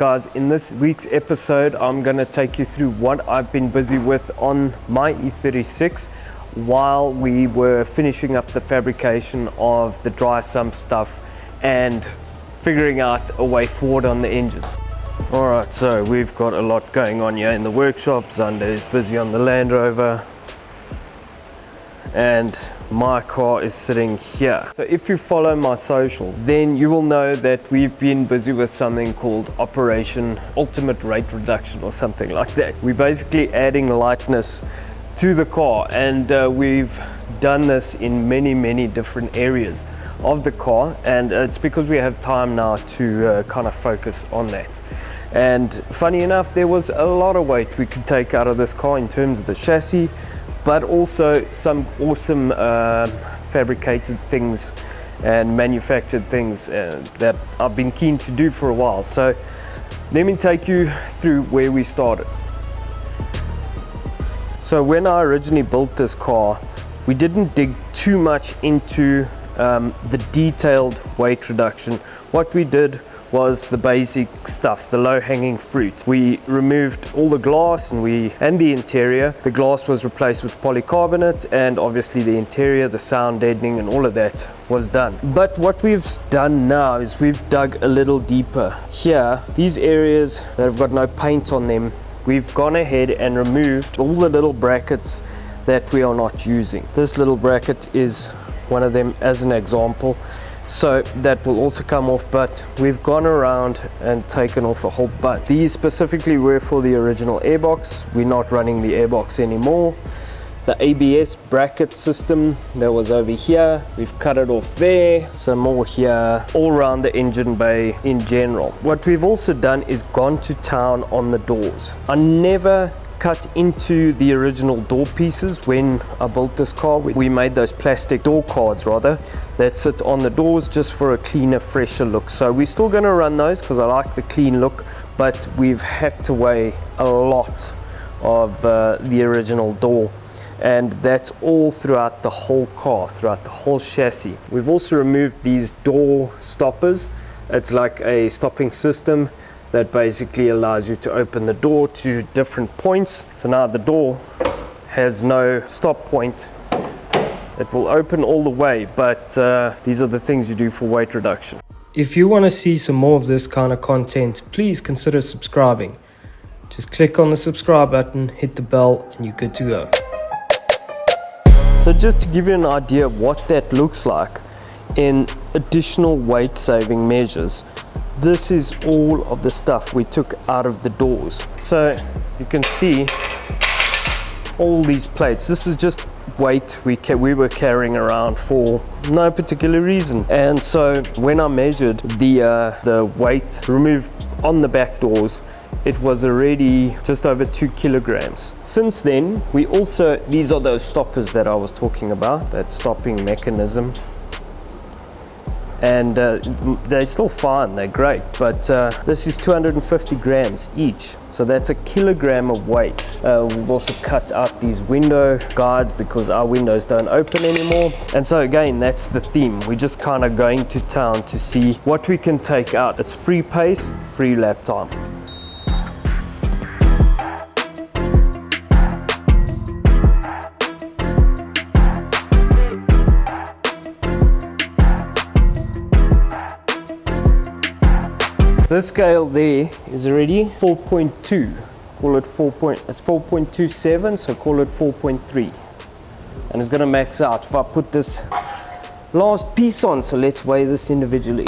guys, in this week's episode I'm going to take you through what I've been busy with on my E36 while we were finishing up the fabrication of the dry sump stuff and figuring out a way forward on the engines. Alright, so we've got a lot going on here in the workshop. Zander is busy on the Land Rover and my car is sitting here. So if you follow my social, then you will know that we've been busy with something called Operation Ultimate Rate Reduction or something like that. We're basically adding lightness to the car, and we've done this in many different areas of the car, and it's because we have time now to kind of focus on that. And funny enough, there was a lot of weight we could take out of this car in terms of the chassis, but also some awesome fabricated things and manufactured things that I've been keen to do for a while. So let me take you through where we started. So when I originally built this car, we didn't dig too much into the detailed weight reduction. What we did was the basic stuff, the low-hanging fruit. We removed all the glass and the interior. The glass was replaced with polycarbonate, and obviously the interior, the sound deadening and all of that was done. But what we've done now is we've dug a little deeper. Here, these areas that have got no paint on them, we've gone ahead and removed all the little brackets that we are not using. This little bracket is one of them as an example. So that will also come off, but we've gone around and taken off a whole bunch. These specifically were for the original airbox. We're not running the airbox anymore. The ABS bracket system that was over here, we've cut it off there. Some more here, all around the engine bay in general. What we've also done is gone to town on the doors. I never cut into the original door pieces when I built this car. We made those plastic door cards rather that sit on the doors just for a cleaner, fresher look. So we're still going to run those because I like the clean look, but we've hacked away a lot of the original door, and that's all throughout the whole car, throughout the whole chassis. We've also removed these door stoppers. It's like a stopping system that basically allows you to open the door to different points. So now the door has no stop point. It will open all the way, but these are the things you do for weight reduction. If you want to see some more of this kind of content, please consider subscribing. Just click on the subscribe button, hit the bell, and you're good to go. So just to give you an idea of what that looks like in additional weight saving measures, this is all of the stuff we took out of the doors. So you can see all these plates. This is just weight we were carrying around for no particular reason. And so when I measured the weight removed on the back doors, it was already just over 2 kilograms. Since then, these are those stoppers that I was talking about, that stopping mechanism. And they're still fine, they're great, but this is 250 grams each, so that's a kilogram of weight. We've also cut out these window guards because our windows don't open anymore. And so again, that's the theme. We're just kind of going to town to see what we can take out. It's free pace, free lap time. This scale there is already 4.2. Call it it's 4.27, so call it 4.3. And it's going to max out if I put this last piece on. So let's weigh this individually.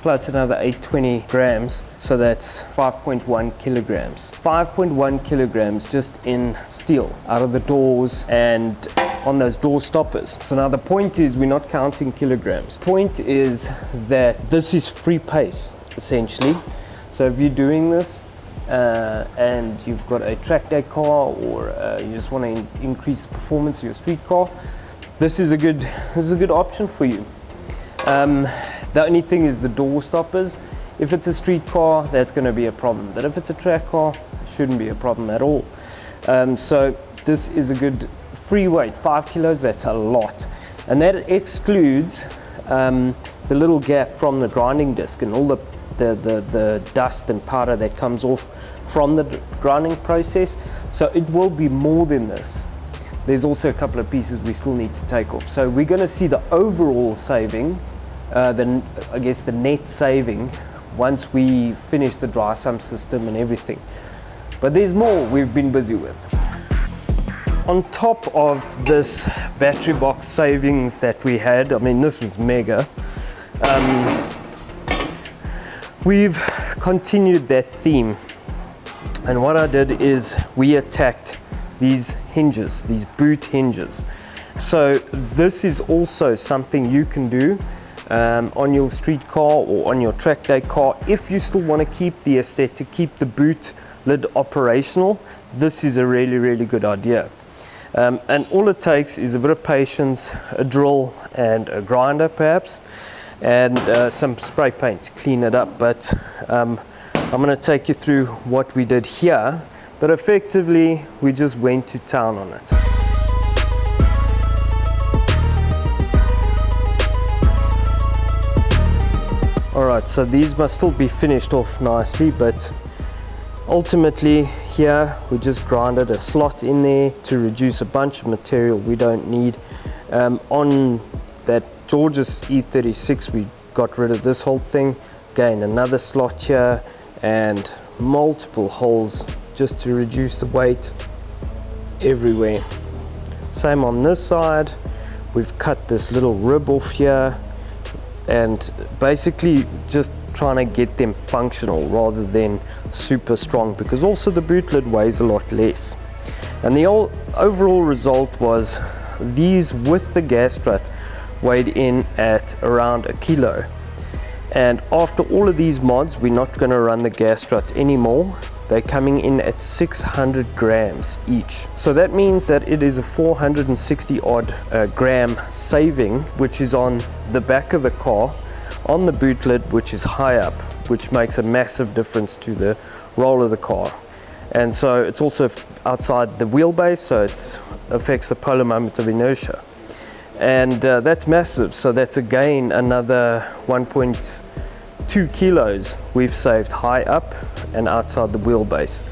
Plus another 820 grams, so that's 5.1 kilograms. 5.1 kilograms just in steel out of the doors and on those door stoppers. So now the point is, we're not counting kilograms. Point is that this is free pace essentially. So if you're doing this and you've got a track day car, or you just want to increase the performance of your street car, this is a good option for you. The only thing is the door stoppers. If it's a street car, that's going to be a problem, but if it's a track car, it shouldn't be a problem at all. So this is a good free weight, 5 kilos, that's a lot. And that excludes the little gap from the grinding disc and all the dust and powder that comes off from the grinding process. So it will be more than this. There's also a couple of pieces we still need to take off. So we're going to see the overall saving, I guess the net saving, once we finish the dry sump system and everything. But there's more we've been busy with. On top of this battery box savings that we had, I mean this was mega, we've continued that theme. And what I did is we attacked these hinges, these boot hinges. So this is also something you can do on your street car or on your track day car. If you still want to keep the aesthetic, keep the boot lid operational, this is a really good idea. And all it takes is a bit of patience, a drill and a grinder perhaps, and some spray paint to clean it up. But I'm going to take you through what we did here, but effectively we just went to town on it. Alright, so these must still be finished off nicely, but ultimately here we just grinded a slot in there to reduce a bunch of material we don't need. On that George's E36 we got rid of this whole thing, again another slot here and multiple holes just to reduce the weight everywhere. Same on this side, we've cut this little rib off here and basically just trying to get them functional rather than super strong, because also the boot lid weighs a lot less. And the overall result was these with the gas strut weighed in at around 1 kilo. And after all of these mods, we're not going to run the gas strut anymore. They're coming in at 600 grams each. So that means that it is a 460 odd gram saving, which is on the back of the car, on the boot lid, which is high up, which makes a massive difference to the roll of the car. And so it's also outside the wheelbase, so it affects the polar moment of inertia. And that's massive, so that's again another 1.2 kilos we've saved high up and outside the wheelbase.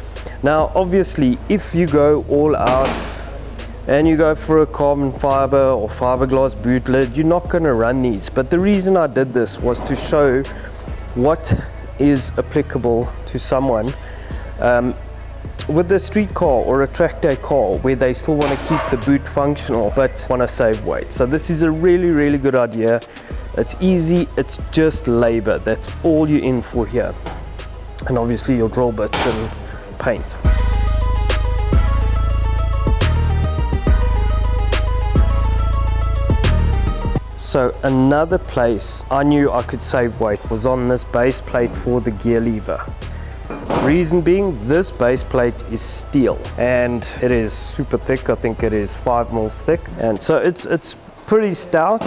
Now obviously if you go all out and you go for a carbon fiber or fiberglass boot lid, you're not going to run these. But the reason I did this was to show what is applicable to someone with a street car or a track day car where they still want to keep the boot functional but want to save weight. So this is a really good idea. It's easy, it's just labor, that's all you're in for here, and obviously your drill bits and paint. So another place I knew I could save weight was on this base plate for the gear lever. Reason being, this base plate is steel and it is super thick. I think it is 5 mils thick, and so it's pretty stout.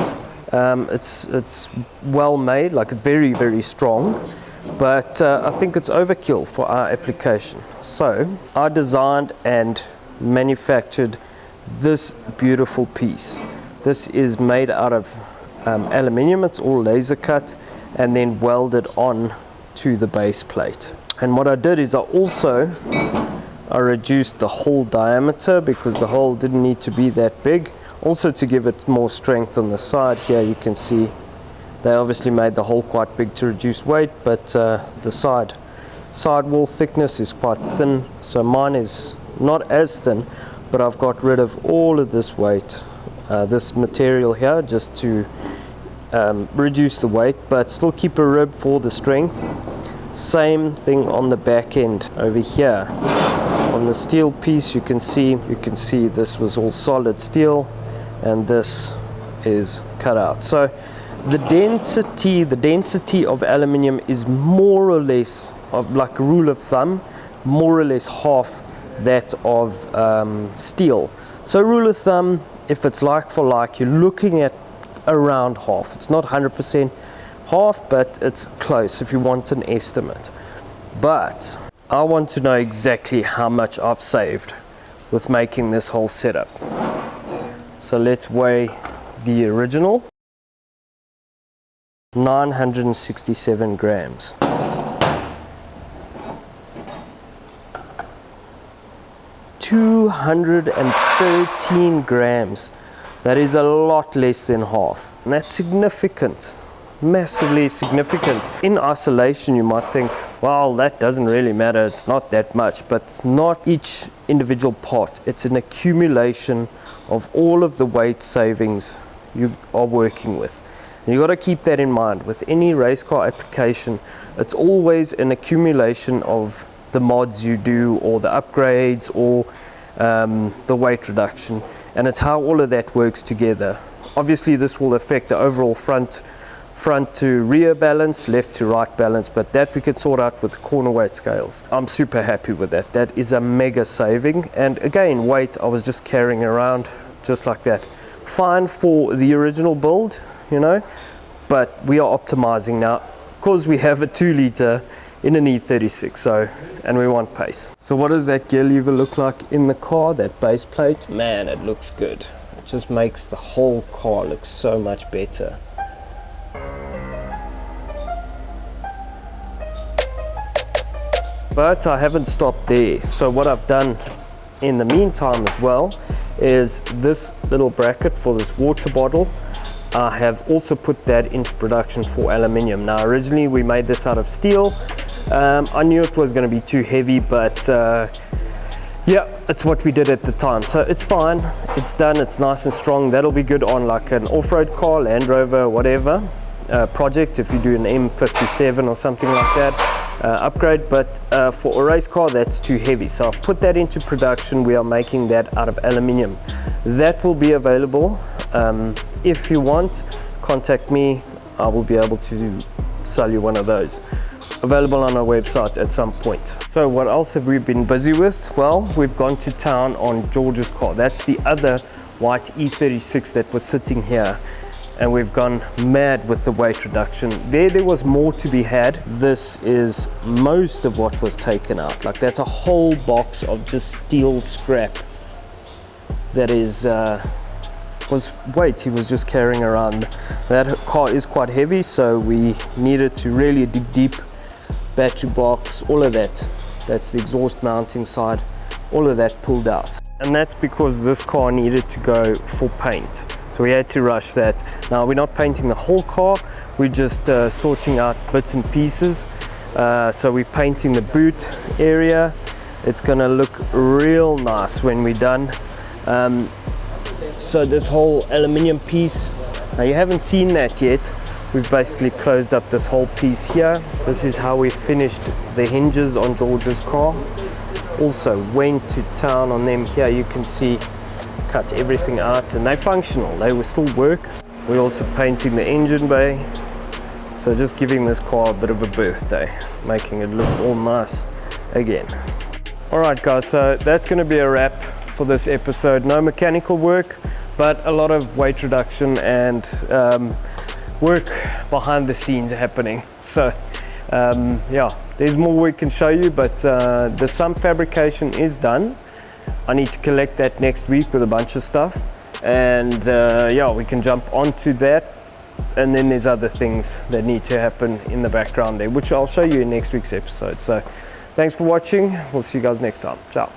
It's well made, like it's very strong, but I think it's overkill for our application. So I designed and manufactured this beautiful piece. This is made out of aluminium. It's all laser cut and then welded on to the base plate. And what I did is I reduced the hole diameter because the hole didn't need to be that big. Also to give it more strength on the side here, you can see they obviously made the hole quite big to reduce weight, but the sidewall thickness is quite thin, so mine is not as thin, but I've got rid of all of this weight, this material here, just to reduce the weight but still keep a rib for the strength. Same thing on the back end over here. On the steel piece you can see this was all solid steel and this is cut out. So the density of aluminium is more or less, of like a rule of thumb, more or less half that of steel. So rule of thumb, if it's like for like, you're looking at around half. It's not 100% half, but it's close if you want an estimate. But I want to know exactly how much I've saved with making this whole setup. So let's weigh the original. 967 grams. 213 grams. That is a lot less than half. And that's significant, massively significant. In isolation, you might think, well, that doesn't really matter, it's not that much, but it's not each individual part. It's an accumulation of all of the weight savings you are working with. And you got to keep that in mind. With any race car application, it's always an accumulation of the mods you do, or the upgrades, or the weight reduction, and it's how all of that works together. Obviously this will affect the overall front to rear balance, left to right balance, but that we could sort out with the corner weight scales. I'm super happy with that. That is a mega saving. And again, weight I was just carrying around just like that. Fine for the original build, you know, but we are optimizing now because we have a 2-liter in an E36, and we want pace. So what does that gear lever look like in the car, that base plate? Man, it looks good. It just makes the whole car look so much better. But I haven't stopped there. So what I've done in the meantime as well is this little bracket for this water bottle. I have also put that into production for aluminium. Now originally we made this out of steel. I knew it was going to be too heavy, but yeah, it's what we did at the time. So it's fine, it's done, it's nice and strong. That'll be good on like an off-road car, Land Rover, whatever project, if you do an M57 or something like that, upgrade. But for a race car, that's too heavy. So I've put that into production. We are making that out of aluminium. That will be available. If you want, contact me. I will be able to sell you one of those. Available on our website at some point. So what else have we been busy with? Well, we've gone to town on George's car. That's the other white E36 that was sitting here, and we've gone mad with the weight reduction. There was more to be had. This is most of what was taken out. Like, that's a whole box of just steel scrap that is was weight he was just carrying around. That car is quite heavy, so we needed to really dig deep. Battery box, all of that. That's the exhaust mounting side. All of that pulled out. And that's because this car needed to go for paint. So we had to rush that. Now we're not painting the whole car, we're just sorting out bits and pieces. So we're painting the boot area. It's gonna look real nice when we're done. So this whole aluminium piece, now you haven't seen that yet. We've basically closed up this whole piece here. This is how we finished the hinges on George's car. Also went to town on them here. You can see, cut everything out, and they're functional. They will still work. We're also painting the engine bay. So just giving this car a bit of a birthday, making it look all nice again. All right guys, so that's gonna be a wrap for this episode. No mechanical work, but a lot of weight reduction and work behind the scenes happening. So yeah, there's more we can show you, but the sump fabrication is done. I need to collect that next week with a bunch of stuff, and yeah, we can jump onto that. And then there's other things that need to happen in the background there, which I'll show you in next week's episode. So thanks for watching. We'll see you guys next time. Ciao.